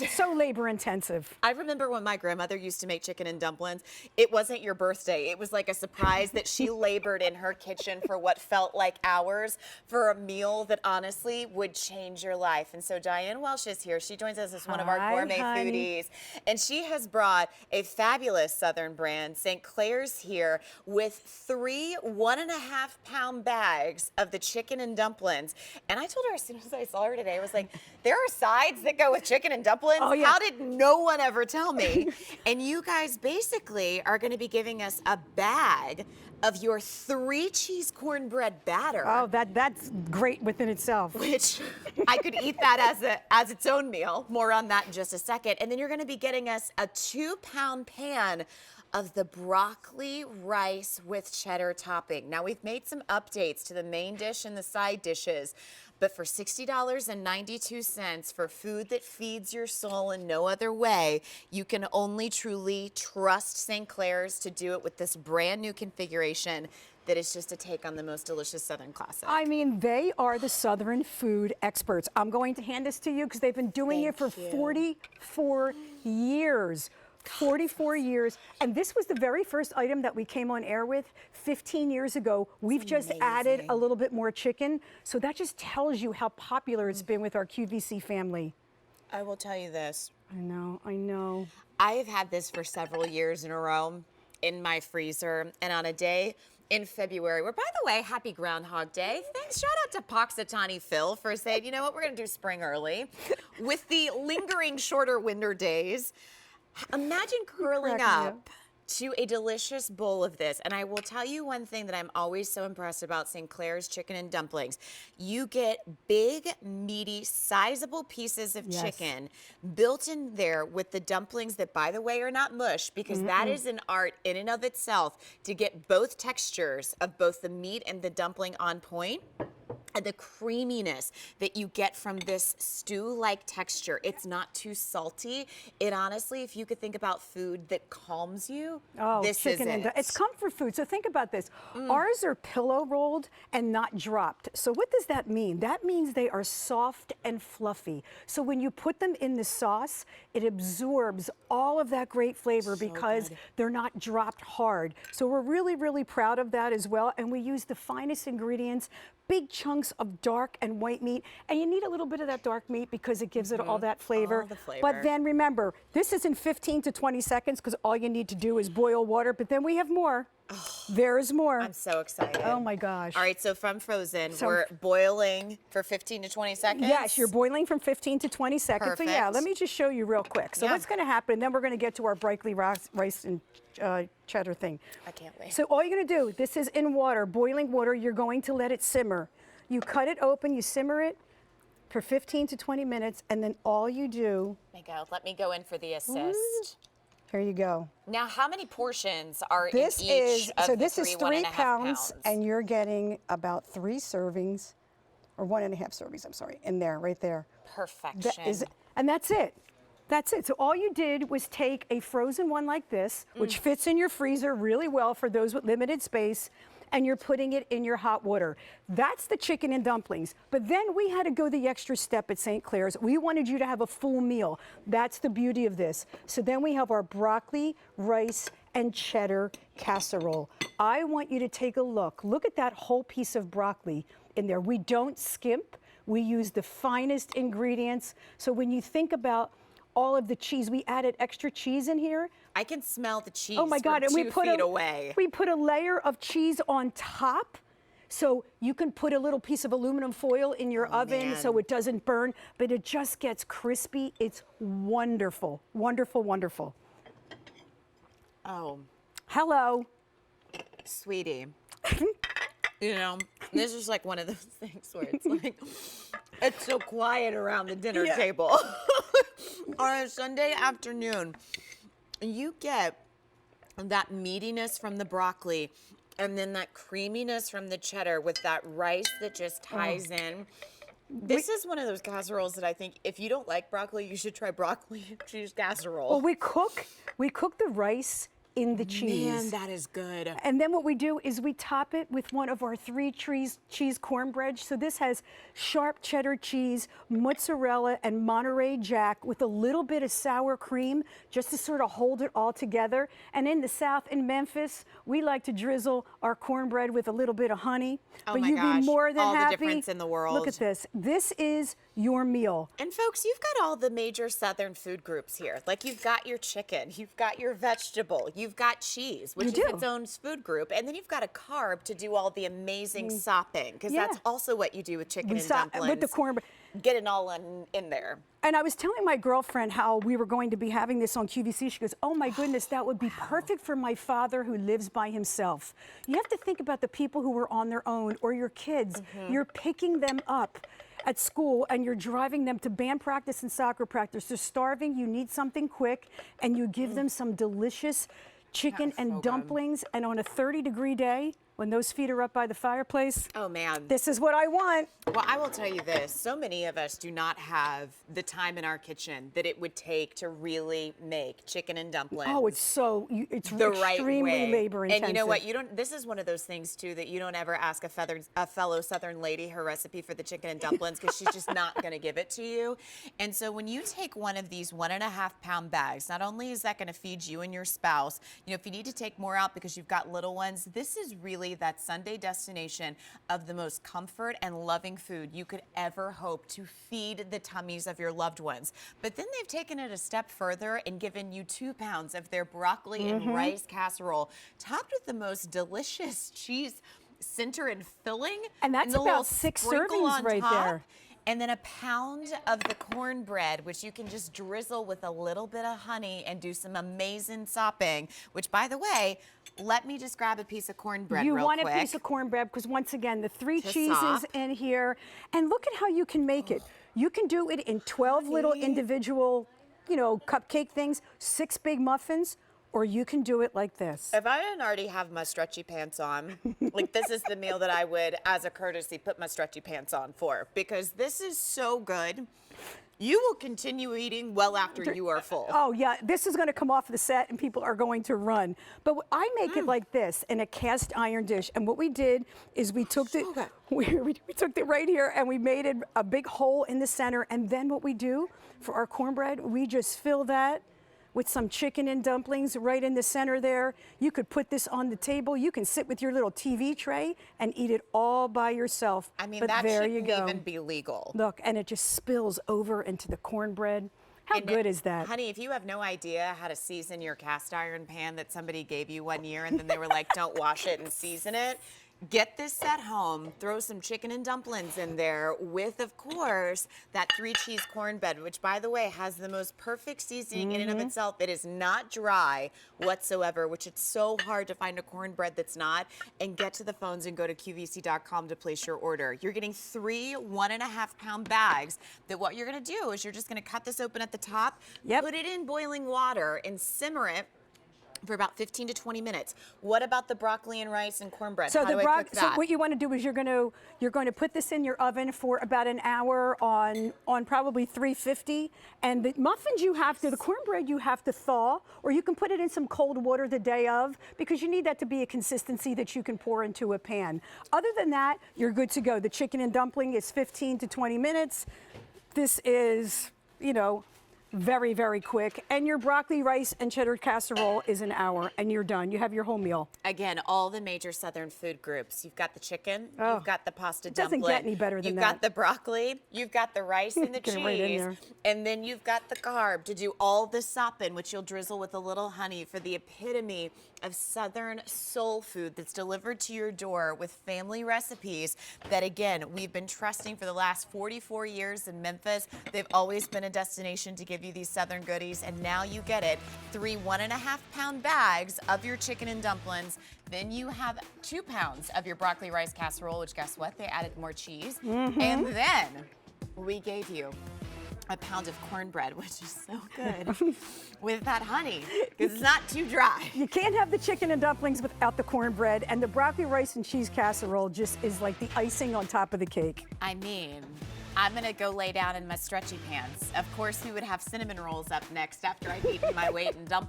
So labor intensive. I remember when my grandmother used to make chicken and dumplings, it wasn't your birthday. It was like a surprise that she labored in her kitchen for what felt like hours for a meal that honestly would change your life. And so Diane Welsh is here. She joins us as one of our gourmet foodies. And she has brought a fabulous Southern brand, St. Clair's, here with 3 1.5-pound bags of the chicken and dumplings. And I told her as soon as I saw her today, I was like, there are sides that go with chicken and dumplings. Oh, yeah. How did no one ever tell me? And you guys basically are going to be giving us a bag of your 3-cheese cornbread batter. Oh, that's great within itself. Which I could eat that as its own meal. More on that in just a second. And then you're going to be getting us a 2-pound pan of the broccoli rice with cheddar topping. Now, we've made some updates to the main dish and the side dishes, but for $60.92 for food that feeds your soul in no other way, you can only truly trust St. Clair's to do it with this brand new configuration that is just a take on the most delicious Southern classic. I mean, they are the Southern food experts. I'm going to hand this to you because they've been doing it for 44 years. 44 years, and this was the very first item that we came on air with 15 years ago. We've just added a little bit more chicken, so that just tells you how popular it's been with our QVC family. I will tell you this. I know. I have had this for several years in a row in my freezer, and on a day in February, where, by the way, happy Groundhog Day. Thanks, shout out to Poxitani Phil for saying, you know what, we're gonna do spring early. With the lingering shorter winter days, imagine curling up to a delicious bowl of this. And I will tell you one thing that I'm always so impressed about St. Clair's chicken and dumplings. You get big, meaty, sizable pieces of chicken built in there with the dumplings that, by the way, are not mush, because that is an art in and of itself to get both textures of both the meat and the dumpling on point. And the creaminess that you get from this stew-like texture. It's not too salty. It honestly, if you could think about food that calms you, this is it. It's comfort food. So think about this. Ours are pillow rolled and not dropped. So what does that mean? That means they are soft and fluffy. So when you put them in the sauce, it absorbs all of that great flavor because they're not dropped hard. So we're really, really proud of that as well. And we use the finest ingredients, big chunks of dark and white meat, and you need a little bit of that dark meat because it gives it all that flavor. But then remember, this is in 15 to 20 seconds because all you need to do is boil water, but then we have more. There's more. I'm so excited. Oh my gosh. All right, so from frozen, we're boiling for 15 to 20 seconds? Yes, you're boiling from 15 to 20 seconds. Perfect. So yeah, let me just show you real quick. So what's gonna happen, then we're gonna get to our broccoli rice and cheddar thing. I can't wait. So all you're gonna do, this is in water, boiling water, you're going to let it simmer. You cut it open, you simmer it for 15 to 20 minutes, and then all you do. Let me go in for the assist. Here you go. Now, how many portions are This in each of the this is 3 1.5 pounds, and you're getting about 3 servings, or 1.5 servings, I'm sorry, in there, right there. Perfection. And that's it. That's it. So all you did was take a frozen one like this, which fits in your freezer really well for those with limited space, and you're putting it in your hot water. That's the chicken and dumplings. But then we had to go the extra step at St. Clair's. We wanted you to have a full meal. That's the beauty of this. So then we have our broccoli, rice, and cheddar casserole. I want you to take a look. Look at that whole piece of broccoli in there. We don't skimp. We use the finest ingredients. So when you think about all of the cheese, we added extra cheese in here. I can smell the cheese. Oh my God! And 2 feet away. We put a layer of cheese on top, so you can put a little piece of aluminum foil in your oven so it doesn't burn, but it just gets crispy. It's wonderful, wonderful, wonderful. Oh, hello, sweetie. You know, this is like one of those things where it's like, it's so quiet around the dinner table on a Sunday afternoon. You get that meatiness from the broccoli and then that creaminess from the cheddar with that rice that just ties in. This is one of those casseroles that I think if you don't like broccoli, you should try broccoli and cheese casserole. Well, we cook the rice in the cheese. Man, that is good. And then what we do is we top it with one of our 3 cheese cornbread. So this has sharp cheddar cheese, mozzarella, and Monterey Jack with a little bit of sour cream just to sort of hold it all together. And in the South, in Memphis, we like to drizzle our cornbread with a little bit of honey. Oh but my you'd gosh, be more than all the happy. difference in the world. Look at this. This is your meal. And folks, you've got all the major Southern food groups here. Like you've got your chicken, you've got your vegetable, you've got cheese, which is its own food group, and then you've got a carb to do all the amazing sopping, because that's also what you do with chicken and dumplings. With the cornbread. Get it all in there. And I was telling my girlfriend how we were going to be having this on QVC. She goes, oh my goodness, that would be perfect for my father who lives by himself. You have to think about the people who are on their own, or your kids. You're picking them up at school and you're driving them to band practice and soccer practice. They're starving, you need something quick, and you give them some delicious chicken and dumplings. And on a 30-degree day, when those feet are up by the fireplace, oh man, this is what I want. Well, I will tell you this, so many of us do not have the time in our kitchen that it would take to really make chicken and dumplings. Oh, it's the right extremely way. labor intensive. And you know what? This is one of those things too that you don't ever ask a fellow Southern lady her recipe for the chicken and dumplings, because she's just not going to give it to you. And so when you take one of these 1.5-pound bags, not only is that going to feed you and your spouse, you know, if you need to take more out because you've got little ones, this is really that Sunday destination of the most comfort and loving food you could ever hope to feed the tummies of your loved ones. But then they've taken it a step further and given you 2 pounds of their broccoli and rice casserole, topped with the most delicious cheese center and filling. And that's about 6 servings right there. And then 1 pound of the cornbread, which you can just drizzle with a little bit of honey and do some amazing sopping, which, by the way, let me just grab a piece of cornbread real quick. You want a piece of cornbread because, once again, the 3 cheeses sop. in here. And look at how you can make it. You can do it in 12 little individual, you know, cupcake things, 6 big muffins, or you can do it like this. If I didn't already have my stretchy pants on, like this is the meal that I would, as a courtesy, put my stretchy pants on for, because this is so good. You will continue eating well after you are full. Oh, yeah. This is going to come off the set and people are going to run. But I make it like this in a cast iron dish. And what we did is we took we took it right here and we made it a big hole in the center. And then what we do for our cornbread, we just fill that with some chicken and dumplings right in the center there. You could put this on the table. You can sit with your little TV tray and eat it all by yourself. I mean, but that there shouldn't you go. even be legal. Look, and it just spills over into the cornbread. How good is that? Honey, if you have no idea how to season your cast iron pan that somebody gave you one year and then they were like, don't wash it and season it, get this at home, throw some chicken and dumplings in there with, of course, that 3-cheese cornbread, which, by the way, has the most perfect seasoning in and of itself. It is not dry whatsoever, which it's so hard to find a cornbread that's not. And get to the phones and go to QVC.com to place your order. You're getting 3 1.5-pound bags that what you're going to do is you're just going to cut this open at the top, put it in boiling water and simmer it for about 15 to 20 minutes. What about the broccoli and rice and cornbread? So How do I cook that? So what you want to do is you're going to put this in your oven for about an hour on probably 350. And the muffins the cornbread you have to thaw, or you can put it in some cold water the day of, because you need that to be a consistency that you can pour into a pan. Other than that, you're good to go. The chicken and dumpling is 15 to 20 minutes. This is, you know, very, very quick. And your broccoli, rice, and cheddar casserole is an hour, and you're done. You have your whole meal. Again, all the major Southern food groups. You've got the chicken, you've got the pasta dumpling. Doesn't get any better than You've that. got the broccoli, you've got the rice and the Get it cheese, right in there. and then you've got the carb to do all the sopping, which you'll drizzle with a little honey for the epitome of Southern soul food that's delivered to your door with family recipes that, again, we've been trusting for the last 44 years in Memphis. They've always been a destination to give you these Southern goodies, and now you get it. 3 1.5-pound bags of your chicken and dumplings. Then you have 2 pounds of your broccoli rice casserole, which, guess what? They added more cheese. And then we gave you 1 pound of cornbread, which is so good, with that honey, because it's not too dry. You can't have the chicken and dumplings without the cornbread, and the broccoli, rice, and cheese casserole just is like the icing on top of the cake. I mean, I'm gonna go lay down in my stretchy pants. Of course, we would have cinnamon rolls up next after I've eaten my weight in dumplings.